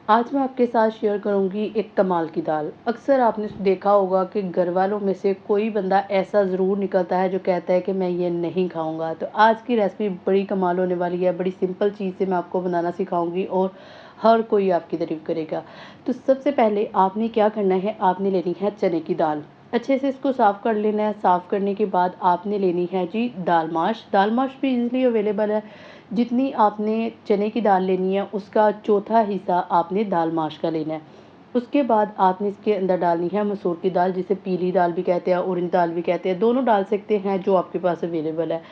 आज मैं आपके साथ शेयर करूँगी एक कमाल की दाल। अक्सर आपने देखा होगा कि घरवालों में से कोई बंदा ऐसा ज़रूर निकलता है जो कहता है कि मैं ये नहीं खाऊँगा। तो आज की रेसिपी बड़ी कमाल होने वाली है, बड़ी सिंपल चीज़ से मैं आपको बनाना सिखाऊँगी और हर कोई आपकी तारीफ़ करेगा। तो सबसे पहले आपने क्या करना है, आपने लेनी है चने की दाल। अच्छे से इसको साफ़ कर लेना है। साफ़ करने के बाद आपने लेनी है जी दाल माश। दाल माश भी ईज़िली अवेलेबल है। जितनी आपने चने की दाल लेनी है उसका चौथा हिस्सा आपने दाल माश का लेना है। उसके बाद आपने इसके अंदर डालनी है मसूर की दाल, जिसे पीली दाल भी कहते हैं, उड़द दाल भी कहते हैं, दोनों डाल सकते हैं जो आपके पास अवेलेबल है।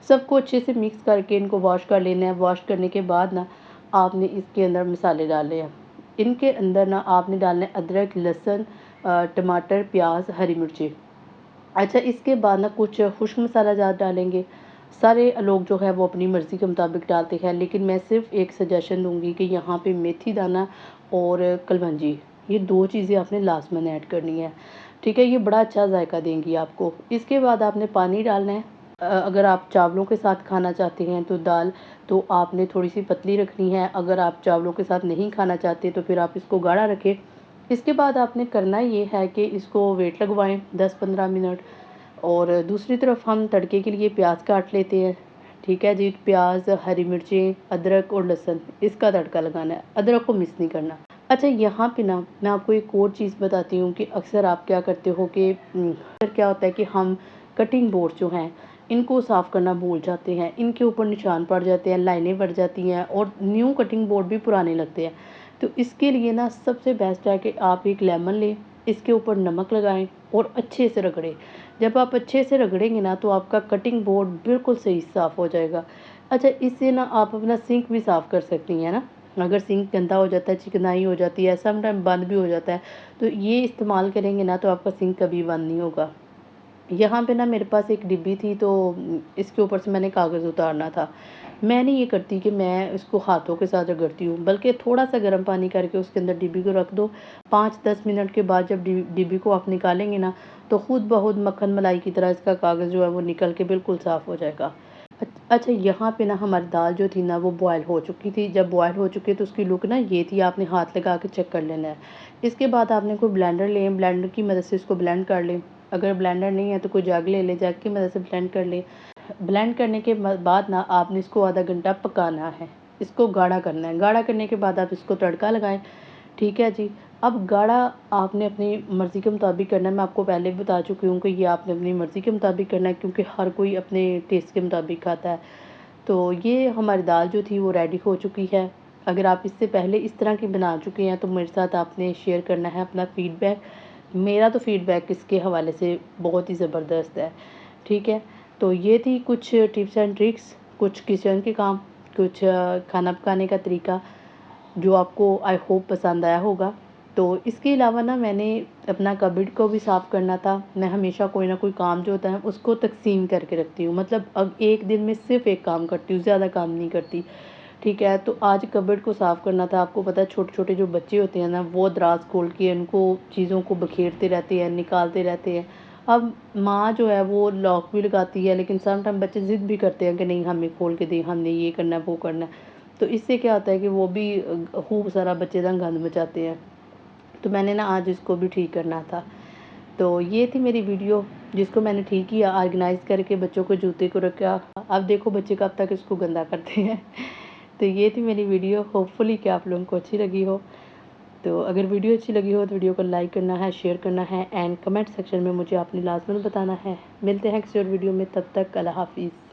सबको अच्छे से मिक्स करके इनको वॉश कर लेना है। वॉश करने के बाद ना आपने इसके अंदर मसाले डालने हैं। इनके अंदर ना आपने डालना है अदरक, लहसुन, टमाटर, प्याज, हरी मिर्ची। अच्छा, इसके बाद ना कुछ खुश्क मसाला ज़्यादा डालेंगे। सारे लोग जो है वो अपनी मर्ज़ी के मुताबिक डालते हैं, लेकिन मैं सिर्फ़ एक सजेशन दूँगी कि यहाँ पे मेथी दाना और कलौंजी, ये 2 चीज़ें आपने लाज़मन ऐड करनी है। ठीक है? ये बड़ा अच्छा ज़ायका देंगी आपको। इसके बाद आपने पानी डालना है। अगर आप चावलों के साथ खाना चाहते हैं तो दाल तो आपने थोड़ी-सी पतली रखनी है। अगर आप चावलों के साथ नहीं खाना चाहते तो फिर आप इसको गाढ़ा रखें। इसके बाद आपने करना ये है कि इसको वेट लगवाएँ 10-15 मिनट। और दूसरी तरफ हम तड़के के लिए प्याज काट लेते हैं। ठीक है जी, प्याज, हरी मिर्चें, अदरक और लहसुन, इसका तड़का लगाना है। अदरक को मिक्स नहीं करना। अच्छा, यहाँ पे ना मैं आपको एक और चीज़ बताती हूँ कि अक्सर आप क्या करते हो कि अक्सर क्या होता है कि हम कटिंग बोर्ड जो हैं इनको साफ़ करना भूल जाते हैं। इनके ऊपर निशान पड़ जाते हैं, लाइनें पड़ जाती हैं और न्यू कटिंग बोर्ड भी पुराने लगते हैं। तो इसके लिए ना सबसे बेस्ट है कि आप एक लेमन लें, इसके ऊपर नमक लगाएँ और अच्छे से रगड़ें। जब आप अच्छे से रगड़ेंगे ना तो आपका कटिंग बोर्ड बिल्कुल सही साफ़ हो जाएगा। अच्छा, इससे ना आप अपना सिंक भी साफ़ कर सकती हैं ना। अगर सिंक गंदा हो जाता है, चिकनाई हो जाती है, समटाइम बंद भी हो जाता है, तो ये इस्तेमाल करेंगे ना तो आपका सिंक कभी बंद नहीं होगा। यहाँ पे ना मेरे पास एक डिब्बी थी तो इसके ऊपर से मैंने कागज़ उतारना था। मैं नहीं ये करती कि मैं इसको हाथों के साथ रगड़ती हूँ, बल्कि थोड़ा-सा गर्म पानी करके उसके अंदर डिब्बी को रख दो। 5-10 मिनट के बाद जब डिब्बी को आप निकालेंगे ना, तो खुद ब खुद मक्खन मलाई की तरह इसका कागज़ जो है वो निकल के बिल्कुल साफ़ हो जाएगा। अच्छा, यहाँ पे ना हमारी दाल जो थी ना वो बॉयल हो चुकी थी। जब बॉयल हो चुकी है तो उसकी लुक ना ये थी, आपने हाथ लगा के चेक कर लेना है। इसके बाद आपने कोई ब्लेंडर लें, ब्लेंडर की मदद से इसको ब्लेंड कर लें। अगर ब्लेंडर नहीं है तो कोई जग ले लें, जग की मदद से ब्लेंड कर लें। ब्लेंड करने के बाद ना आपने इसको आधा घंटा पकाना है। इसको गाढ़ा करना है। गाढ़ा करने के बाद आप इसको तड़का लगाएँ। ठीक है जी। अब गाढ़ा आपने अपनी मर्ज़ी के मुताबिक करना है। मैं आपको पहले भी बता चुकी हूँ कि ये आपने अपनी मर्ज़ी के मुताबिक करना है, क्योंकि हर कोई अपने टेस्ट के मुताबिक खाता है। तो ये हमारी दाल जो थी वो रेडी हो चुकी है। अगर आप इससे पहले इस तरह की बना चुके हैं तो मेरे साथ आपने शेयर करना है अपना फ़ीडबैक। मेरा तो फ़ीडबैक इसके हवाले से बहुत ही ज़बरदस्त है। ठीक है? तो ये थी कुछ टिप्स एंड ट्रिक्स, कुछ किचन के काम, कुछ खाना पकाने का तरीका, जो आपको आई होप पसंद आया होगा। तो इसके अलावा ना मैंने अपना कबर्ड को भी साफ़ करना था। मैं हमेशा कोई ना कोई काम जो होता है उसको तक़सीम करके रखती हूँ। मतलब अब एक दिन में सिर्फ़ एक काम करती हूँ, ज़्यादा काम नहीं करती। ठीक है? तो आज कबर्ड को साफ़ करना था। आपको पता है छोटे-छोटे जो बच्चे होते हैं ना वो दराज़ खोल के उनको चीज़ों को बखेरते रहते हैं, निकालते रहते हैं। अब माँ जो है वो लॉक भी लगाती है, लेकिन सम टाइम बच्चे ज़िद भी करते हैं कि नहीं हमें खोल के दें, हमने ये करना है, वो करना है। तो इससे क्या होता है कि वो भी खूब सारा बच्चेदान गंद मचाते हैं। तो मैंने ना आज इसको भी ठीक करना था। तो ये थी मेरी वीडियो, जिसको मैंने ठीक किया, ऑर्गेनाइज़ करके बच्चों को जूते को रखा। अब देखो बच्चे कब तक इसको गंदा करते हैं। तो ये थी मेरी वीडियो, होपफुली कि आप लोगों को अच्छी लगी हो। तो अगर वीडियो अच्छी लगी हो तो वीडियो को लाइक करना है, शेयर करना है एंड कमेंट सेक्शन में मुझे आपने लाज़मन बताना है। मिलते हैं किसी और वीडियो में, तब तक अल्लाह हाफ़िज़।